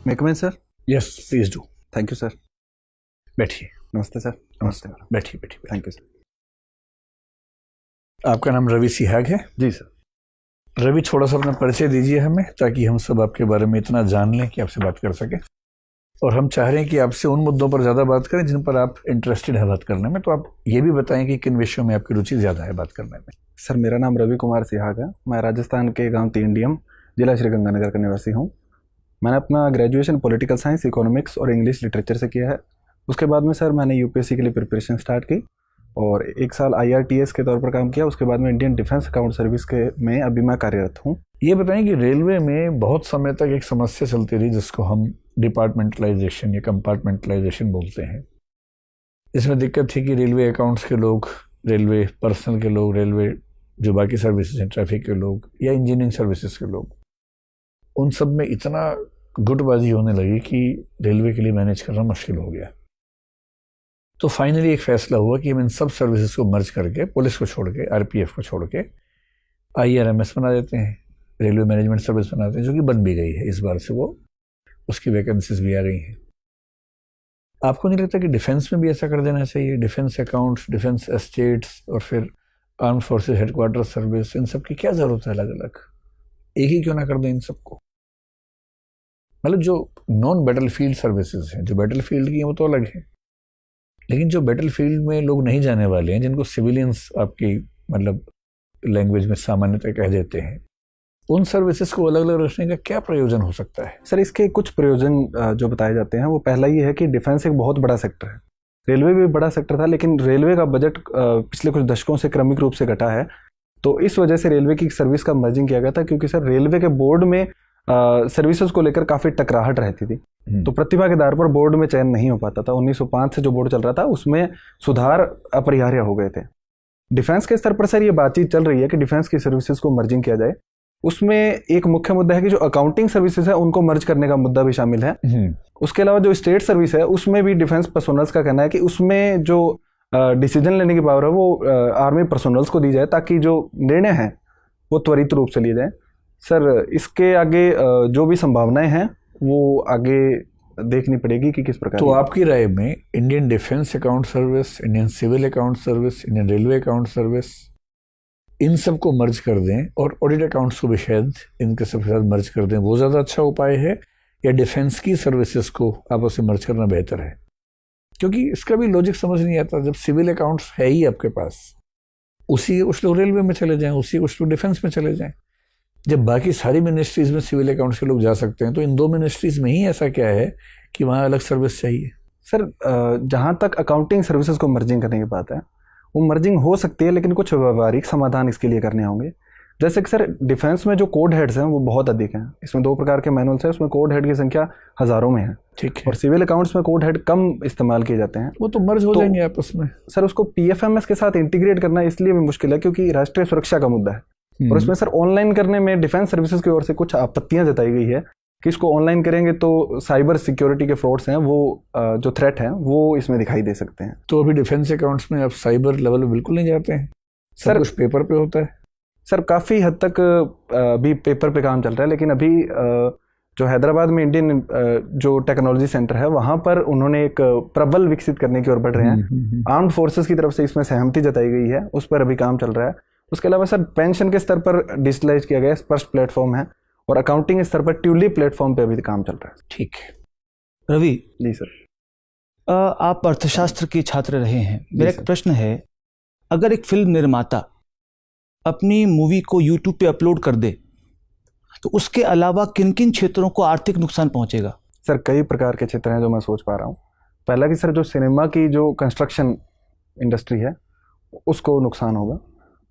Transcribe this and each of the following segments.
May come in sir? Yes please do. Thank you sir. बैठिए। नमस्ते sir. नमस्ते। बैठिए बैठिए। Thank you sir. आपका नाम रवि सिहाग है? जी सर। रवि, थोड़ा सा अपना परिचय दीजिए हमें, ताकि हम सब आपके बारे में इतना जान लें कि आपसे बात कर सकें। और हम चाह रहे हैं कि आपसे उन मुद्दों पर ज़्यादा बात करें जिन पर आप इंटरेस्टेड है बात करने में। तो आप ये भी बताएं कि किन विषयों में आपकी रुचि ज़्यादा है बात करने में। सर, मेरा नाम रवि कुमार सिहाग है। मैं राजस्थान के गांव तीनडीएम, जिला श्रीगंगानगर का निवासी हूं। मैंने अपना ग्रेजुएशन पॉलिटिकल साइंस, इकोनॉमिक्स और इंग्लिश लिटरेचर से किया है। उसके बाद में सर मैंने यूपीएससी के लिए प्रिपरेशन स्टार्ट की और 1 साल IRTS के तौर पर काम किया। उसके बाद में इंडियन डिफेंस अकाउंट सर्विस के में अभी मैं कार्यरत हूँ। ये बताएं कि रेलवे में बहुत समय तक एक समस्या चलती रही जिसको हम डिपार्टमेंटलाइजेशन या कंपार्टमेंटलाइजेशन बोलते हैं। इसमें दिक्कत थी कि रेलवे अकाउंट्स के लोग, रेलवे पर्सनल के लोग, रेलवे जो बाकी सर्विसेज हैं, ट्रैफिक के लोग या इंजीनियरिंग सर्विसेज के लोग, उन सब में इतना गुटबाजी होने लगी कि रेलवे के लिए मैनेज करना मुश्किल हो गया। तो फाइनली एक फैसला हुआ कि हम इन सब सर्विसेज को मर्ज करके, पुलिस को छोड़ के, RPF को छोड़ के IRMS बना देते हैं, रेलवे मैनेजमेंट सर्विस बनाते हैं, जो कि बन भी गई है। इस बार से वो उसकी वैकेंसीज भी आ गई हैं। आपको नहीं लगता कि डिफेंस में भी ऐसा कर देना चाहिए? डिफेंस अकाउंट्स, डिफेंस एस्टेट्स और फिर आर्म फोर्सेस हेडक्वार्टर सर्विस, इन सब की क्या ज़रूरत है? अलग अलग एक ही क्यों ना कर दें इन सबको? मतलब जो नॉन बैटल फील्ड सर्विसेज हैं, जो बैटल फील्ड की हैं वो तो अलग है, लेकिन जो बैटल फील्ड में लोग नहीं जाने वाले हैं, जिनको सिविलियंस आपकी मतलब लैंग्वेज में सामान्यतः कह देते हैं, उन सर्विसेज को अलग अलग रखने का क्या प्रयोजन हो सकता है? सर, इसके कुछ प्रयोजन जो बताए जाते हैं वो पहला ये है कि डिफेंस एक बहुत बड़ा सेक्टर है। रेलवे भी बड़ा सेक्टर था, लेकिन रेलवे का बजट पिछले कुछ दशकों से क्रमिक रूप से घटा है। तो इस वजह से रेलवे की सर्विस का मर्जिंग किया गया था, क्योंकि सर रेलवे के बोर्ड में सर्विसेज को लेकर काफ़ी टकराहट रहती थी। तो प्रतिभा के आधार पर बोर्ड में चयन नहीं हो पाता था। 1905 से जो बोर्ड चल रहा था उसमें सुधार अपरिहार्य हो गए थे। डिफेंस के स्तर पर सर ये बातचीत चल रही है कि डिफेंस की सर्विसेज को मर्जिंग किया जाए। उसमें एक मुख्य मुद्दा है कि जो अकाउंटिंग सर्विसेज है उनको मर्ज करने का मुद्दा भी शामिल है। उसके अलावा जो स्टेट सर्विस है उसमें भी डिफेंस पर्सोनल्स का कहना है कि उसमें जो डिसीजन लेने की पावर है वो आर्मी पर्सोनल्स को दी जाए, ताकि जो निर्णय हैं वो त्वरित रूप से लिए जाए। सर, इसके आगे जो भी संभावनाएं हैं वो आगे देखनी पड़ेगी कि किस प्रकार। तो आपकी राय में Indian defence account service, Indian civil account service, Indian railway account service, इन सब को मर्ज कर दें और ऑडिट अकाउंट्स को भी शायद इनके सबके साथ मर्ज कर दें, वो ज़्यादा अच्छा उपाय है, या डिफेंस की सर्विसेज को आपस में मर्ज करना बेहतर है? क्योंकि इसका भी लॉजिक समझ नहीं आता। जब सिविल अकाउंट्स है ही आपके पास, उसी कुछ लोग रेलवे में चले जाएं, उसी कुछ लोग डिफेंस में चले जाएं। जब बाकी सारी मिनिस्ट्रीज में सिविल अकाउंट्स के लोग जा सकते हैं, तो इन 2 मिनिस्ट्रीज में ही ऐसा क्या है कि वहाँ अलग सर्विस चाहिए? सर, जहाँ तक अकाउंटिंग सर्विसेज को मर्जिंग करने की बात है, वो मर्जिंग हो सकती है, लेकिन कुछ व्यावहारिक समाधान इसके लिए करने होंगे। जैसे कि सर डिफेंस में जो कोड हेड्स हैं वो बहुत अधिक हैं। इसमें 2 प्रकार के मैनुअल्स हैं, उसमें कोड हेड की संख्या हज़ारों में है। ठीक है। और सिविल अकाउंट्स में कोड हेड कम इस्तेमाल किए जाते हैं। वो तो मर्ज हो जाएंगे आपस में। सर, उसको PFMS के साथ इंटीग्रेट करना इसलिए भी मुश्किल है क्योंकि राष्ट्रीय सुरक्षा का मुद्दा है। और उसमें सर ऑनलाइन करने में डिफेंस सर्विसेज की ओर से कुछ आपत्तियां जताई गई है कि इसको ऑनलाइन करेंगे तो साइबर सिक्योरिटी के फ्रॉड्स हैं, वो जो थ्रेट हैं वो इसमें दिखाई दे सकते हैं। तो अभी डिफेंस अकाउंट्स में आप साइबर लेवल में बिल्कुल नहीं जाते हैं? सर कुछ पेपर पे होता है? सर काफ़ी हद तक अभी पेपर पे काम चल रहा है, लेकिन अभी जो हैदराबाद में इंडियन जो टेक्नोलॉजी सेंटर है वहाँ पर उन्होंने एक प्रबल विकसित करने की ओर बढ़ रहे हैं। आर्म्ड फोर्सेस की तरफ से इसमें सहमति जताई गई है, उस पर अभी काम चल रहा है। उसके अलावा सर पेंशन के स्तर पर डिजिटलाइज किया गया स्पष्ट प्लेटफॉर्म है, और अकाउंटिंग स्तर पर ट्यूली प्लेटफॉर्म पे अभी काम चल रहा है। ठीक है। रवि जी सर। आप अर्थशास्त्र के छात्र रहे हैं। मेरा एक प्रश्न है, अगर एक फिल्म निर्माता अपनी मूवी को YouTube पे अपलोड कर दे तो उसके अलावा किन किन क्षेत्रों को आर्थिक नुकसान पहुंचेगा? सर कई प्रकार के क्षेत्र हैं जो मैं सोच पा रहा हूँ। पहला कि सर जो सिनेमा की जो कंस्ट्रक्शन इंडस्ट्री है उसको नुकसान होगा।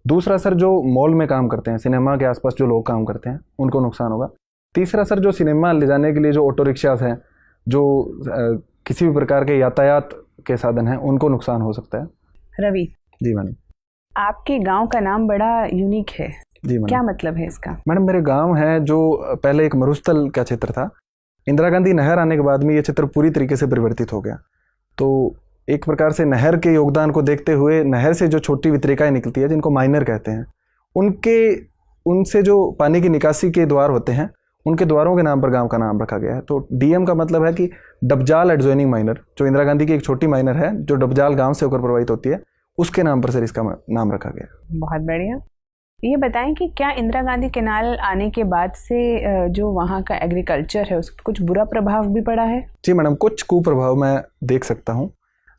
दूसरा सर जो मॉल में काम करते हैं, सिनेमा के आसपास जो लोग काम करते हैं उनको नुकसान होगा। तीसरा सर जो सिनेमा ले जाने के लिए जो ऑटो रिक्शास हैं, जो किसी भी प्रकार के यातायात के साधन हैं, उनको नुकसान हो सकता है। रवि जी मैडम। आपके गांव का नाम बड़ा यूनिक है। जी मैडम। क्या मतलब है इसका? मैडम, मेरे गांव है जो पहले एक मरुस्थल का क्षेत्र था। इंदिरा गांधी नहर आने के बाद में ये क्षेत्र पूरी तरीके से परिवर्तित हो गया। तो एक प्रकार से नहर के योगदान को देखते हुए नहर से जो छोटी वितरिकाएं निकलती है जिनको माइनर कहते हैं, उनसे जो पानी की निकासी के द्वार होते हैं उनके द्वारों के नाम पर गांव का नाम रखा गया है। तो डीएम का मतलब है कि डबजाल एडजॉइनिंग माइनर, जो इंदिरा गांधी की एक छोटी माइनर है जो डबजाल गांव से होकर प्रवाहित होती है, उसके नाम पर सर इसका नाम रखा गया है। बहुत बढ़िया। ये बताएं कि क्या इंदिरा गांधी कैनाल आने के बाद से जो वहाँ का एग्रीकल्चर है उस पर कुछ बुरा प्रभाव भी पड़ा है? जी मैडम, कुछ कुप्रभाव मैं देख सकता हूँ।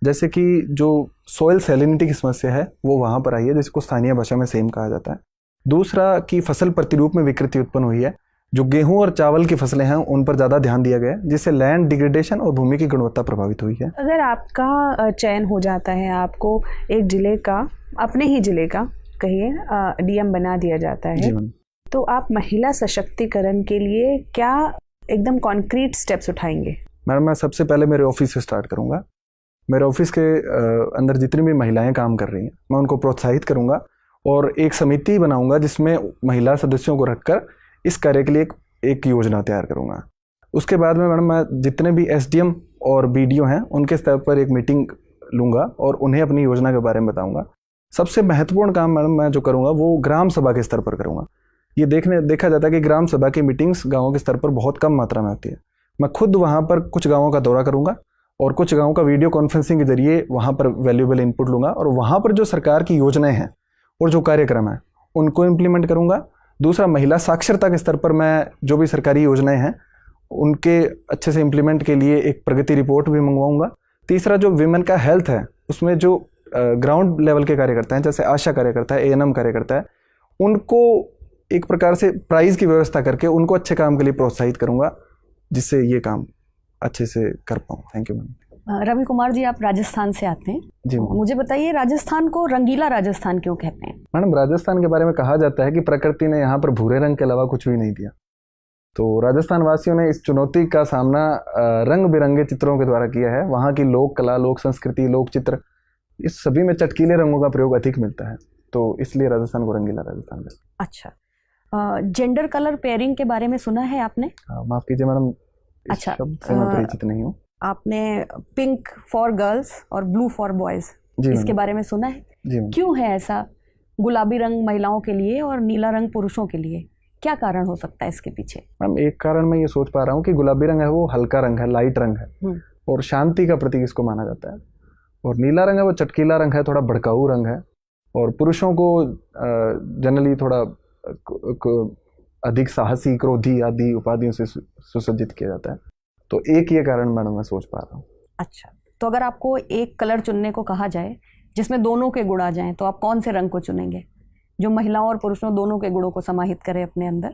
जैसे कि जो सॉइल सैलिनिटी की समस्या है वो वहाँ पर आई है, जिसको स्थानीय भाषा में सेम कहा जाता है। दूसरा कि फसल प्रतिरूप में विकृति उत्पन्न हुई है। जो गेहूं और चावल की फसलें हैं उन पर ज़्यादा ध्यान दिया गया है, जिससे लैंड डिग्रेडेशन और भूमि की गुणवत्ता प्रभावित हुई है। अगर आपका चयन हो जाता है, आपको एक जिले का, अपने ही जिले का कहिए, डीएम बना दिया जाता है, तो आप महिला सशक्तिकरण के लिए क्या एकदम कॉन्क्रीट स्टेप्स उठाएंगे? मैडम, मैं सबसे पहले मेरे ऑफिस से स्टार्ट करूंगा। मेरे ऑफिस के अंदर जितनी भी महिलाएं काम कर रही हैं मैं उनको प्रोत्साहित करूंगा और एक समिति बनाऊंगा जिसमें महिला सदस्यों को रखकर इस कार्य के लिए एक योजना तैयार करूंगा। उसके बाद में मैडम मैं जितने भी एसडीएम और बीडीओ हैं उनके स्तर पर एक मीटिंग लूँगा और उन्हें अपनी योजना के बारे में बताऊंगा। सबसे महत्वपूर्ण काम मैडम मैं जो करूँगा वो ग्राम सभा के स्तर पर करूँगा। ये देखा जाता है कि ग्राम सभा की मीटिंग्स गाँवों के स्तर पर बहुत कम मात्रा में होती है। मैं खुद वहाँ पर कुछ गाँवों का दौरा करूँगा और कुछ गाँवों का वीडियो कॉन्फ्रेंसिंग के जरिए वहाँ पर वैल्यूएबल इनपुट लूँगा और वहाँ पर जो सरकार की योजनाएं हैं और जो कार्यक्रम हैं उनको इम्प्लीमेंट करूँगा। दूसरा, महिला साक्षरता के स्तर पर मैं जो भी सरकारी योजनाएं हैं उनके अच्छे से इम्प्लीमेंट के लिए एक प्रगति रिपोर्ट भी मंगवाऊंगा। तीसरा, जो विमेन का हेल्थ है उसमें जो ग्राउंड लेवल के कार्यकर्ता हैं, जैसे आशा कार्यकर्ता है, एएनएम कार्यकर्ता है, उनको एक प्रकार से प्राइज की व्यवस्था करके उनको अच्छे काम के लिए प्रोत्साहित करूँगा, जिससे ये काम अच्छे से कर पाऊँ। Thank you ma'am. Ravi Kumar ji, आप राजस्थान से आते हैं जी तो मुझे बताइए, राजस्थान को रंगीला राजस्थान क्यों कहते हैं? मैडम, राजस्थान के बारे में कहा जाता है कि प्रकृति ने यहाँ पर भूरे रंग के अलावा कुछ भी नहीं दिया। तो राजस्थान वासियों ने इस चुनौती का सामना रंग बिरंगे चित्रों के द्वारा किया है। वहाँ की लोक कला, लोक संस्कृति, लोक चित्र, इस सभी में चटकीले रंगों का प्रयोग अधिक मिलता है, तो इसलिए राजस्थान को रंगीला राजस्थान कहते हैं। अच्छा, जेंडर कलर पेयरिंग के बारे में सुना है आपने? माफ कीजिए मैडम, इस अच्छा, शब्द से मैं परिचित नहीं हूँ। आपने पिंक फॉर गर्ल्स और ब्लू फॉर बॉयज इसके बारे में सुना है? क्यों है ऐसा? गुलाबी रंग महिलाओं के लिए और नीला रंग पुरुषों के लिए, क्या कारण हो सकता है इसके पीछे? मैम, एक कारण मैं ये सोच पा रहा हूँ कि गुलाबी रंग है वो हल्का रंग है, लाइट रंग है और शांति का प्रतीक इसको माना जाता है, और नीला रंग है वो चटकीला रंग है, थोड़ा भड़काऊ रंग है, और पुरुषों को जनरली थोड़ा अधिक साहसी, क्रोधी आदि उपाधियों से सुसज्जित किया जाता है। तो एक ये कारण मैडम मैं सोच पा रहा हूँ। अच्छा, तो अगर आपको एक कलर चुनने को कहा जाए जिसमें दोनों के गुण आ जाएं, तो आप कौन से रंग को चुनेंगे जो महिलाओं और पुरुषों दोनों के गुणों को समाहित करे अपने अंदर?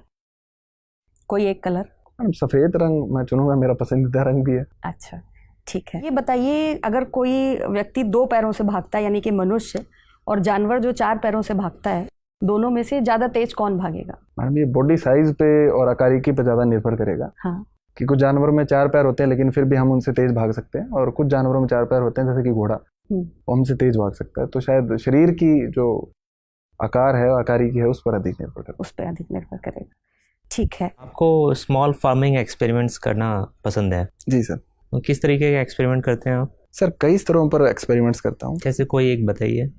कोई एक कलर? सफ़ेद रंग मैं चुनूंगा, मेरा पसंदीदा रंग भी है। अच्छा, ठीक है। ये बताइए, अगर कोई व्यक्ति 2 पैरों से भागता है, यानी कि मनुष्य, और जानवर जो 4 पैरों से भागता है, दोनों में से ज़्यादा तेज कौन भागेगा? मैडम, ये बॉडी साइज पे और आकारिकी पे ज़्यादा निर्भर करेगा। हाँ, कि कुछ जानवरों में 4 पैर होते हैं लेकिन फिर भी हम उनसे तेज भाग सकते हैं, और कुछ जानवरों में 4 पैर होते हैं जैसे कि घोड़ा, वो हमसे तेज भाग सकता है। तो शायद शरीर की जो आकार है, आकारिकी है, उस पर अधिक निर्भर करेगा। उस पर अधिक निर्भर करेगा। ठीक है। आपको स्मॉल फार्मिंग एक्सपेरिमेंट्स करना पसंद है? जी सर। तो किस तरीके के एक्सपेरिमेंट करते हैं आप? सर, कई स्तरों पर एक्सपेरिमेंट्स करता हूँ। जैसे कोई एक बताइए।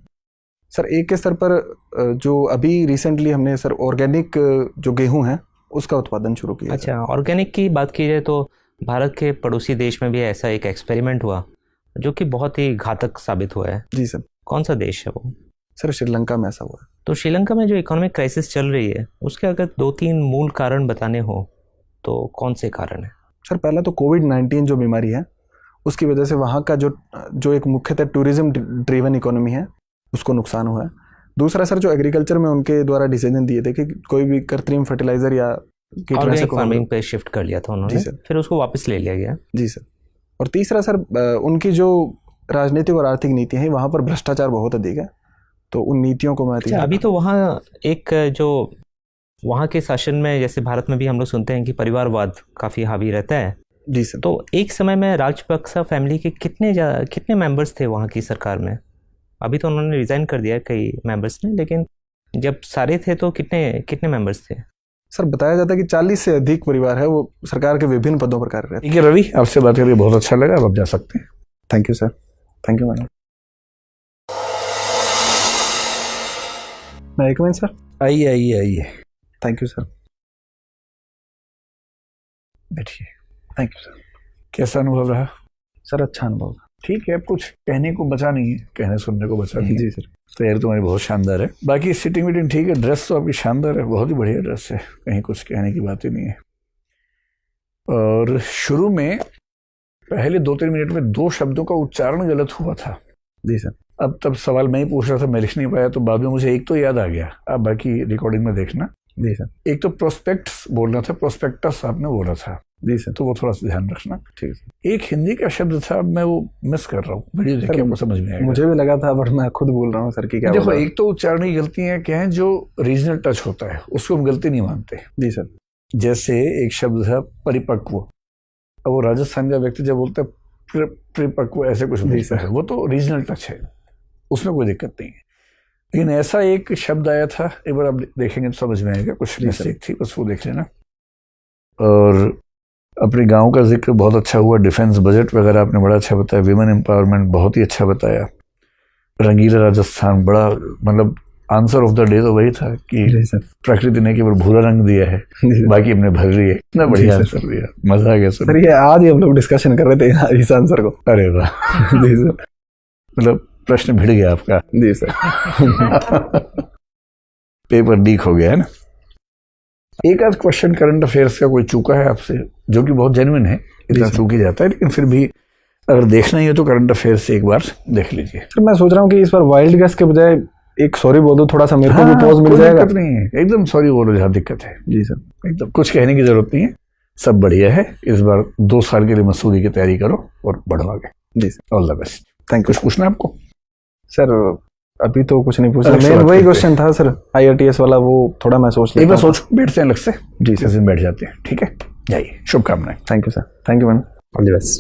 सर, एक के स्तर पर जो अभी रिसेंटली हमने सर ऑर्गेनिक जो गेहूं है उसका उत्पादन शुरू किया। अच्छा, ऑर्गेनिक की बात की जाए तो भारत के पड़ोसी देश में भी ऐसा एक एक्सपेरिमेंट हुआ जो कि बहुत ही घातक साबित हुआ है। जी सर। कौन सा देश है वो? सर, श्रीलंका में ऐसा हुआ है। तो श्रीलंका में जो इकोनॉमिक क्राइसिस चल रही है उसके अगर 2-3 मूल कारण बताने हो तो कौन से कारण है? सर, पहला तो कोविड-19 जो बीमारी है उसकी वजह से वहाँ का जो एक मुख्यतः टूरिज्म ड्रिवन इकोनॉमी है उसको नुकसान हुआ है। दूसरा सर, जो एग्रीकल्चर में उनके द्वारा डिसीजन दिए थे कि कोई भी कृत्रिम फर्टिलाइजर या ऑर्गेनिक फार्मिंग पे शिफ्ट कर लिया था उन्होंने। जी सर। फिर उसको वापस ले लिया गया। जी सर। और तीसरा सर, उनकी जो राजनीतिक और आर्थिक नीतियाँ हैं वहाँ पर भ्रष्टाचार बहुत अधिक है, तो उन नीतियों को मैं अभी तो वहाँ एक जो वहाँ के शासन में, जैसे भारत में भी हम लोग सुनते हैं कि परिवारवाद काफ़ी हावी रहता है। जी सर। तो एक समय में राजपक्सा फैमिली के कितने मेंबर्स थे वहाँ की सरकार में? अभी तो उन्होंने रिजाइन कर दिया कई मेंबर्स ने, लेकिन जब सारे थे तो कितने मेंबर्स थे? सर, बताया जाता है कि 40 से अधिक परिवार है वो सरकार के विभिन्न पदों पर कार्यरत। ठीक है रवि, आपसे बात करके बहुत अच्छा लगा, अब जा सकते हैं। Thank you sir. Thank you madam. मैं एक मिनट सर। आइए। Thank you sir. बैठिए। Thank you sir. कैसा अनुभव रहा? सर अच्छा अनुभव था। ठीक है, अब कुछ कहने को बचा नहीं है, कहने सुनने को बचा नहीं है। जी सर। तैयारी तुम्हारी बहुत शानदार है, बाकी सिटिंग वीटिंग ठीक है, ड्रेस तो आपकी शानदार है, बहुत ही बढ़िया ड्रेस है, कहीं कुछ कहने की बात ही नहीं है। और शुरू में पहले 2-3 मिनट में 2 शब्दों का उच्चारण गलत हुआ था। जी सर। अब तब सवाल मैं ही पूछ रहा था, मैं लिख नहीं पाया, तो बाद में मुझे एक तो याद आ गया, आप बाकी रिकॉर्डिंग में देखना। जी सर। एक तो प्रोस्पेक्ट्स बोलना था, प्रोस्पेक्टस आपने बोला था। जी सर। तो वो थोड़ा सा ध्यान रखना। ठीक है। एक हिंदी का शब्द था, अब मैं वो मिस कर रहा हूँ, वीडियो देख के आपको समझ में आएगा। मुझे भी लगा था, बट मैं खुद बोल रहा हूँ सर की क्या। देखो, एक तो उच्चारण की गलतियां क्या हैं, जो रीजनल टच होता है उसको हम गलती नहीं मानते। जी सर। जैसे एक शब्द था परिपक्व, अब वो राजस्थान का व्यक्ति जब बोलता है परिपक्व ऐसे कुछ बोलता है, वो तो रीजनल टच है, उसमें कोई दिक्कत नहीं है। लेकिन ऐसा एक शब्द आया था, एक बार आप देखेंगे तो समझ में आएगा, कुछ मिस्टेक थी, बस वो देख लेना। और अपने गांव का जिक्र बहुत अच्छा हुआ, डिफेंस बजट वगैरह आपने बड़ा अच्छा बताया, विमेन एम्पावरमेंट बहुत ही अच्छा बताया, रंगीला राजस्थान, बड़ा मतलब आंसर ऑफ द डे तो वही था कि प्रकृति ने केवल भूरा रंग दिया है, बाकी हमने भर रही है। इतना बढ़िया आंसर दिया, मजा आ गया सर। ये आज ही हम लोग डिस्कशन कर रहे थे इस आंसर को। अरे वाह। जी सर, मतलब प्रश्न भिड़ गया आपका। जी सर। पेपर लीक हो गया है ना। एक आध क्वेश्चन करंट अफेयर्स का कोई चूका है आपसे, जो कि बहुत जेन्युइन है, इतना चूक ही जाता है, लेकिन फिर भी अगर देखना ही है तो करंट अफेयर्स से एक बार देख लीजिए। सर मैं सोच रहा हूँ कि इस बार वाइल्ड गेस के बजाय एक सॉरी बोल दो, थोड़ा सा मेरे को भी पॉज मिल जाएगा। दिक्कत नहीं है, एकदम सॉरी बोलो जहाँ दिक्कत है। जी सर। एकदम कुछ कहने की जरूरत नहीं है, सब बढ़िया है। इस बार 2 साल के लिए मसूरी की तैयारी करो और बढ़ो आगे। जी sir. All the best. Thank you. कुछ पूछना है आपको? सर अभी तो कुछ नहीं पूछा, अलग मेन वही क्वेश्चन था सर, IRTS वाला, वो थोड़ा मैं सोच एक बार सोचो, बैठते हैं अलग से। जी किस दिन बैठ जाते हैं, ठीक है, जाइए, शुभकामनाएं। Thank you sir. Thank you ma'am. All the best.